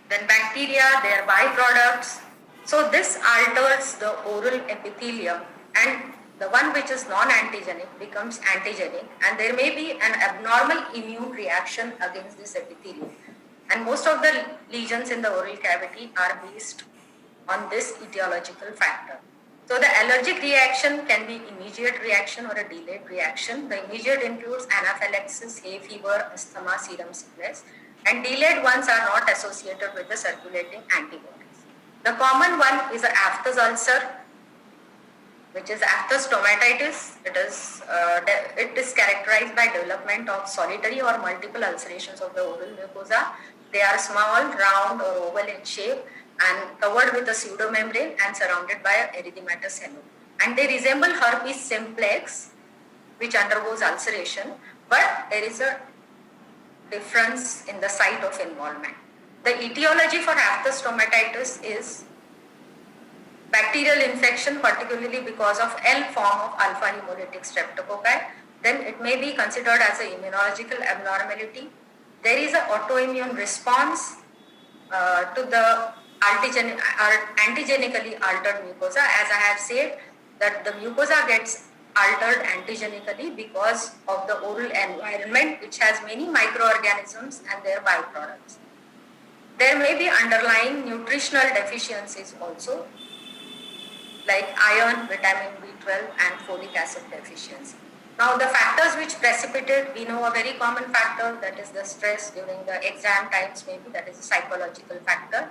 then bacteria, their byproducts. So this alters the oral epithelium, and the one which is non-antigenic becomes antigenic, and there may be an abnormal immune reaction against this epithelium. And most of the lesions in the oral cavity are based on this etiological factor. So the allergic reaction can be immediate reaction or a delayed reaction. The immediate includes anaphylaxis, hay fever, asthma, serum sickness, and delayed ones are not associated with the circulating antibodies. The common one is a aphthous ulcer, which is aphthous stomatitis. It is characterized by development of solitary or multiple ulcerations of the oral mucosa. They are small, round, or oval in shape and covered with a pseudomembrane and surrounded by a erythematous halo. And they resemble herpes simplex, which undergoes ulceration, but there is a difference in the site of involvement. The etiology for aphthous stomatitis is bacterial infection, particularly because of L form of alpha hemolytic streptococci. Then it may be considered as an immunological abnormality. There is an autoimmune response to the antigenically altered mucosa. As I have said, that the mucosa gets altered antigenically because of the oral environment, which has many microorganisms and their byproducts. There may be underlying nutritional deficiencies also, like iron, vitamin B12 and folic acid deficiency. Now the factors which precipitate, we know a very common factor, that is the stress during the exam times, maybe that is a psychological factor.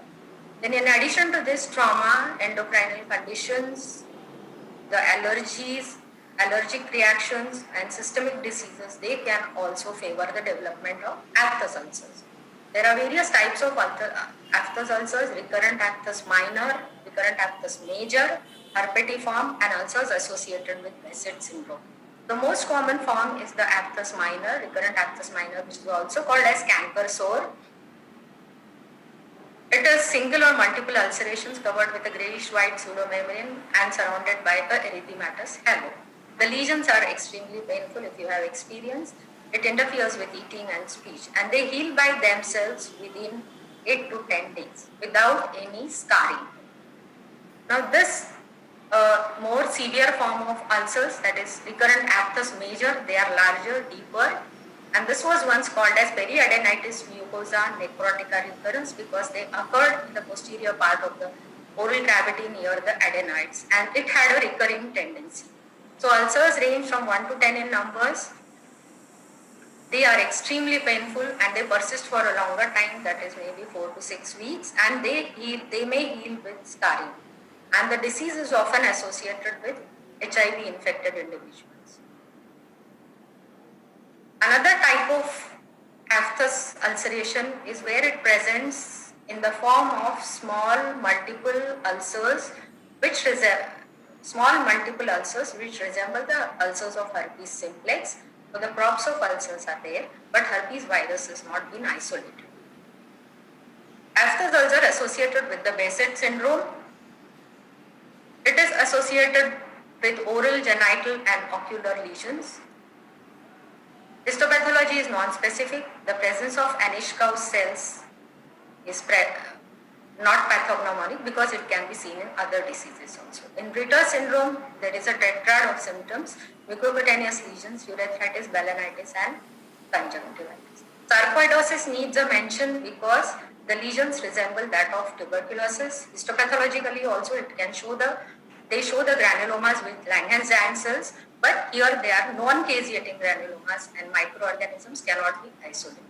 Then in addition to this, trauma, endocrinal conditions, the allergies, allergic reactions and systemic diseases, they can also favor the development of aphthous ulcers. There are various types of aphthous ulcers: recurrent aphthous minor, recurrent aphthous major, herpetiform, and ulcers associated with Behçet syndrome. The most common form is the aphthous minor, recurrent aphthous minor, which is also called as canker sore. It is single or multiple ulcerations covered with a grayish-white pseudomembrane and surrounded by a erythematous halo. The lesions are extremely painful if you have experience. It interferes with eating and speech, and they heal by themselves within 8 to 10 days without any scarring. Now this more severe form of ulcers, that is recurrent aphthous major, they are larger, deeper, and this was once called as periadenitis mucosa necrotica recurrence because they occurred in the posterior part of the oral cavity near the adenoids, and it had a recurring tendency. So ulcers range from 1 to 10 in numbers. They are extremely painful and they persist for a longer time, that is maybe 4 to 6 weeks, and they may heal with scarring. And the disease is often associated with HIV infected individuals. Another type of aphthous ulceration is where it presents in the form of small multiple ulcers which resemble the ulcers of herpes simplex. So the props of ulcers are there, but herpes virus has not been isolated. Aphthous ulcer associated with the Behçet syndrome. It is associated with oral, genital and ocular lesions. Histopathology is non-specific. The presence of Anish-Cow cells is not pathognomonic because it can be seen in other diseases also. In Ritter syndrome, there is a tetrad of symptoms: mucocutaneous lesions, urethritis, balanitis and conjunctivitis. Sarcoidosis needs a mention because the lesions resemble that of tuberculosis. Histopathologically also they show the granulomas with Langerhans cells, but here they are non-caseating granulomas and microorganisms cannot be isolated.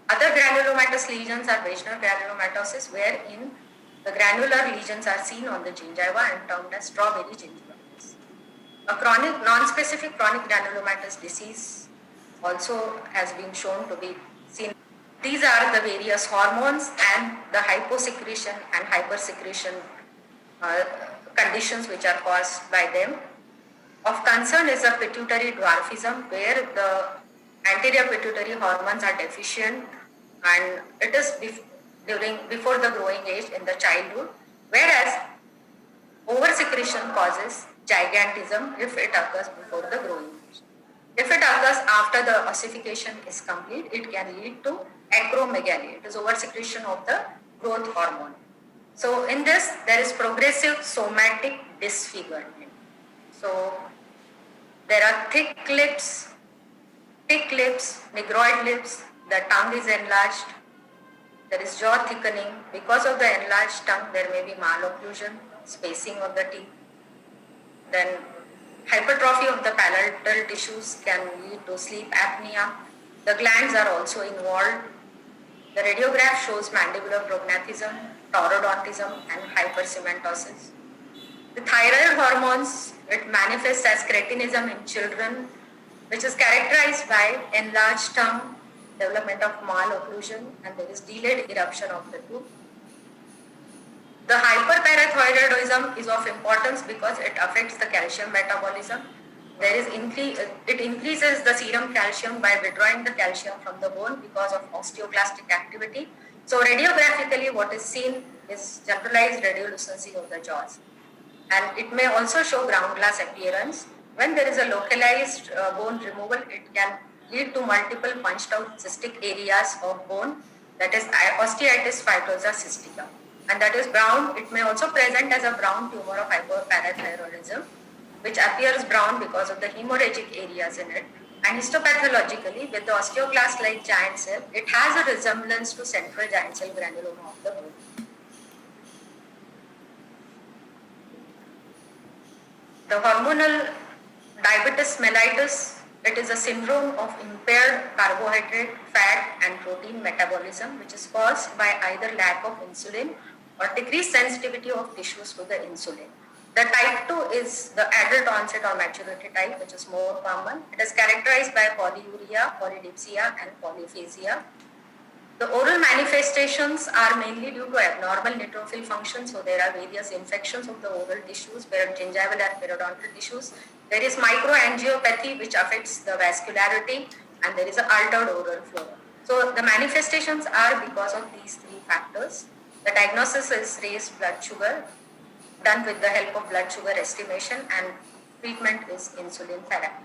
Other granulomatous lesions are vaginal granulomatosis, wherein the granular lesions are seen on the gingiva and termed as strawberry gingivitis. A chronic, non-specific chronic granulomatous disease also has been shown to be seen. These are the various hormones and the hyposecretion and hypersecretion conditions which are caused by them. Of concern is a pituitary dwarfism, where the anterior pituitary hormones are deficient, and it is before the growing age in the childhood, whereas oversecretion causes gigantism if it occurs before the growing age. If it occurs after the ossification is complete, it can lead to acromegaly. It is oversecretion of the growth hormone. So in this, there is progressive somatic disfigurement. So there are thick lips, negroid lips, the tongue is enlarged, there is jaw thickening. Because of the enlarged tongue, there may be malocclusion, spacing of the teeth. Then hypertrophy of the palatal tissues can lead to sleep apnea. The glands are also involved. The radiograph shows mandibular prognathism, taurodontism, and hypercementosis. The thyroid hormones, it manifests as cretinism in children, which is characterized by enlarged tongue, development of malocclusion, and there is delayed eruption of the tooth. The hyperparathyroidism is of importance because it affects the calcium metabolism. It increases the serum calcium by withdrawing the calcium from the bone because of osteoclastic activity. So radiographically, what is seen is generalized radiolucency of the jaws. And it may also show ground glass appearance. When there is a localized bone removal, it can lead to multiple punched out cystic areas of bone, that is osteitis fibrosa cystica. And that is brown. It may also present as a brown tumor of hyperparathyroidism, which appears brown because of the hemorrhagic areas in it. And histopathologically, with the osteoclast-like giant cell, it has a resemblance to central giant cell granuloma of the bone. The hormonal diabetes mellitus, it is a syndrome of impaired carbohydrate, fat, and protein metabolism, which is caused by either lack of insulin or decreased sensitivity of tissues to the insulin. The type 2 is the adult onset or maturity type, which is more common. It is characterized by polyuria, polydipsia, and polyphasia. The oral manifestations are mainly due to abnormal neutrophil function. So there are various infections of the oral tissues, gingival and periodontal tissues. There is microangiopathy, which affects the vascularity, and there is an altered oral flora. So the manifestations are because of these three factors. The diagnosis is raised blood sugar, done with the help of blood sugar estimation, and treatment is insulin therapy.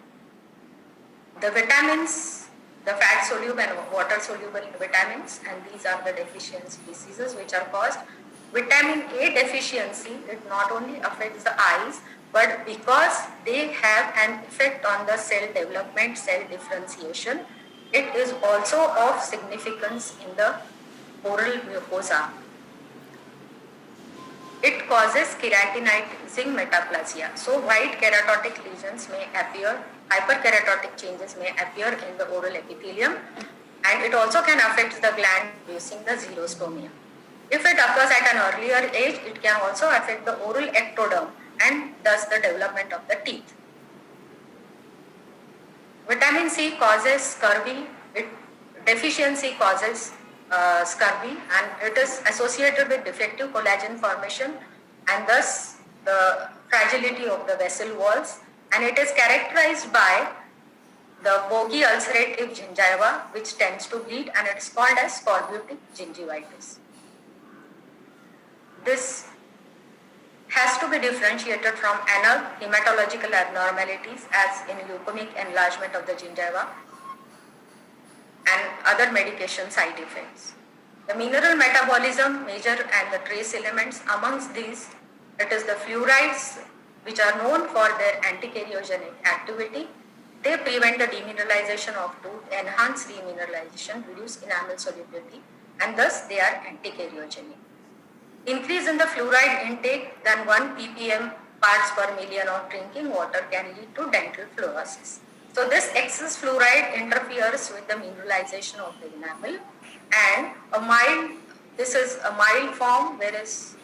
The vitamins, the fat soluble and water soluble vitamins, and these are the deficiency diseases which are caused. Vitamin A deficiency, it not only affects the eyes, but because they have an effect on the cell development, cell differentiation, it is also of significance in the oral mucosa. It causes keratinizing metaplasia. So white keratotic lesions may appear, hyperkeratotic changes may appear in the oral epithelium, and it also can affect the gland producing the xerostomia. If it occurs at an earlier age, it can also affect the oral ectoderm and thus the development of the teeth. Vitamin C causes scurvy. Deficiency causes scurvy, and it is associated with defective collagen formation and thus the fragility of the vessel walls, and it is characterized by the bogey ulcerative gingiva, which tends to bleed, and it is called as scorbutic gingivitis. This has to be differentiated from anal hematological abnormalities as in leukomic enlargement of the gingiva and other medication side effects. The mineral metabolism, major and the trace elements, amongst these, it is the fluorides, which are known for their antichoriogenic activity. They prevent the demineralization of tooth, enhance remineralization, reduce enamel solubility, and thus they are antichoriogenic. Increase in the fluoride intake than 1 ppm parts per million of drinking water can lead to dental fluorosis. So this excess fluoride interferes with the mineralization of the enamel, and this is a mild form, whereas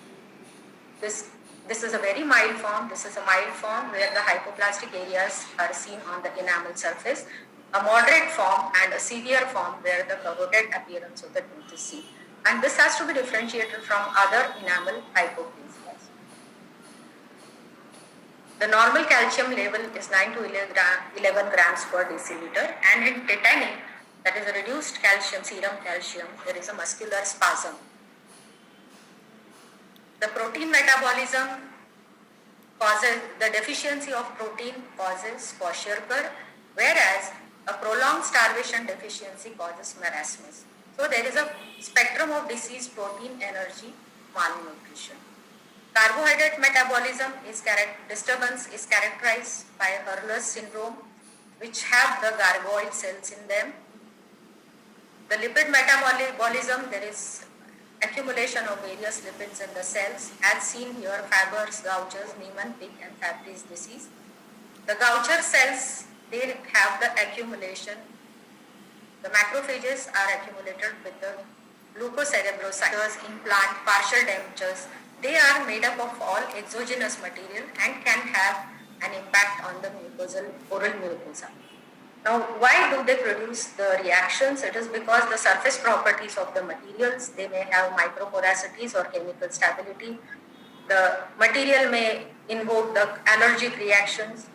this is a very mild form. This is a mild form where the hypoplastic areas are seen on the enamel surface, a moderate form and a severe form where the corroded appearance of the tooth is seen. And this has to be differentiated from other enamel hypoplasias. The normal calcium level is 9 to 11 grams per deciliter, and in tetany, that is a reduced calcium, serum calcium, there is a muscular spasm. The protein metabolism causes, the deficiency of protein causes kwashiorkor, whereas a prolonged starvation deficiency causes marasmus. So there is a spectrum of disease, protein, energy, malnutrition. Carbohydrate metabolism disturbance is characterized by Hurler's syndrome, which have the gargoyle cells in them. The lipid metabolism, there is accumulation of various lipids in the cells, as seen here, Fabry, Gaucher's, Niemann-Pick and Fabry's disease. The Gaucher cells, they have the accumulation. The macrophages are accumulated with the glucocerebrocytes, implant, partial dentures. They are made up of all exogenous material and can have an impact on the mucosal, oral mucosa. Now, why do they produce the reactions? It is because the surface properties of the materials, they may have microporosities or chemical stability. The material may invoke the allergic reactions.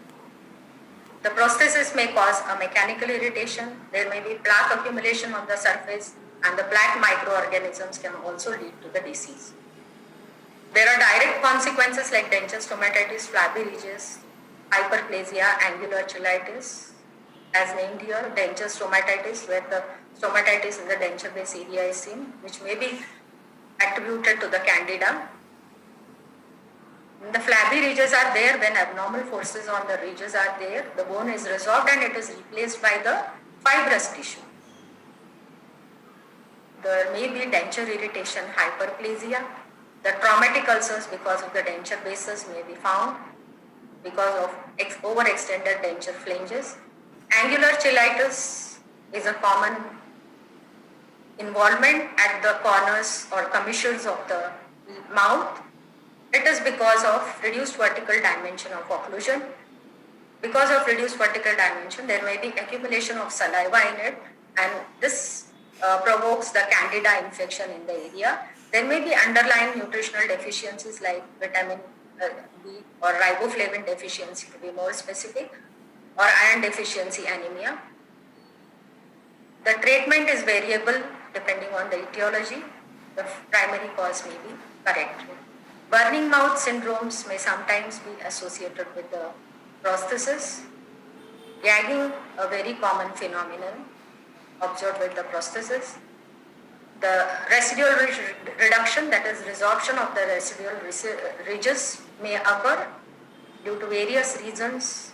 The prosthesis may cause a mechanical irritation. There may be plaque accumulation on the surface, and the plaque microorganisms can also lead to the disease. There are direct consequences like denture stomatitis, flabby ridges, hyperplasia, angular cheilitis, as named here, denture stomatitis, where the stomatitis in the denture base area is seen, which may be attributed to the candida. The flabby ridges are there when abnormal forces on the ridges are there. The bone is resorbed and it is replaced by the fibrous tissue. There may be denture irritation, hyperplasia. The traumatic ulcers because of the denture bases may be found because of overextended denture flanges. Angular cheilitis is a common involvement at the corners or commissures of the mouth. It is because of reduced vertical dimension of occlusion. Because of reduced vertical dimension, there may be accumulation of saliva in it, and this provokes the candida infection in the area. There may be underlying nutritional deficiencies like vitamin B or riboflavin deficiency, to be more specific, or iron deficiency anemia. The treatment is variable depending on the etiology. The primary cause may be correct. Burning mouth syndromes may sometimes be associated with the prosthesis. Gagging, a very common phenomenon observed with the prosthesis. The residual reduction, that is resorption of the residual ridges, may occur due to various reasons.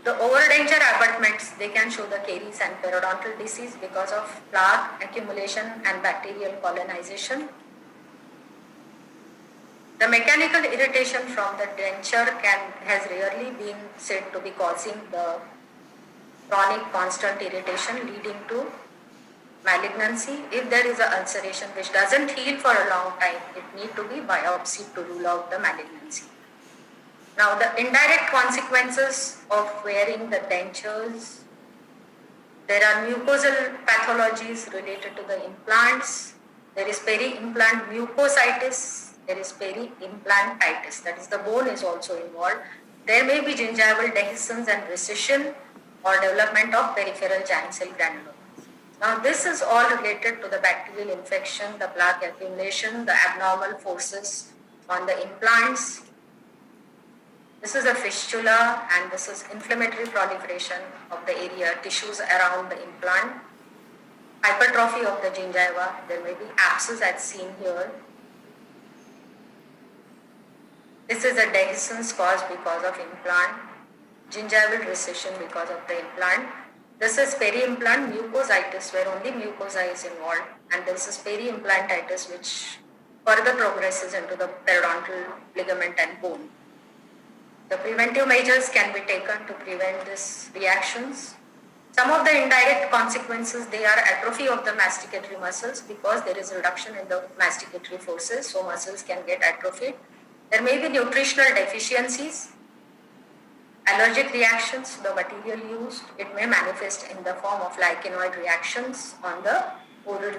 The overdenture abutments, they can show the caries and periodontal disease because of plaque accumulation and bacterial colonization. The mechanical irritation from the denture has rarely been said to be causing the chronic constant irritation leading to malignancy. If there is an ulceration which doesn't heal for a long time, it needs to be biopsied to rule out the malignancy. Now, the indirect consequences of wearing the dentures, there are mucosal pathologies related to the implants. There is peri-implant mucositis. There is peri-implantitis, that is the bone is also involved. There may be gingival dehiscence and recession or development of peripheral giant cell granulomas. Now, this is all related to the bacterial infection, the plaque accumulation, the abnormal forces on the implants. This is a fistula and this is inflammatory proliferation of the area, tissues around the implant. Hypertrophy of the gingiva, there may be abscess as seen here. This is a dehiscence caused because of implant, gingival recession because of the implant. This is peri-implant mucositis where only mucosa is involved, and this is peri-implantitis which further progresses into the periodontal ligament and bone. The preventive measures can be taken to prevent these reactions. Some of the indirect consequences, they are atrophy of the masticatory muscles because there is reduction in the masticatory forces, so muscles can get atrophied. There may be nutritional deficiencies, allergic reactions to the material used. It may manifest in the form of lichenoid reactions on the oral